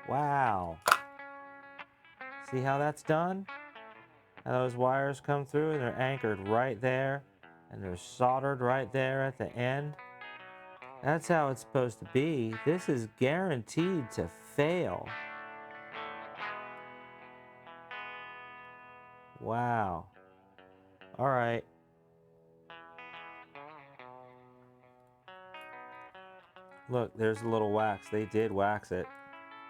Wow. See how that's done? How those wires come through and they're anchored right there and they're soldered right there at the end. That's how it's supposed to be. This is guaranteed to fail. Wow. All right. Look, there's a little wax. They did wax it.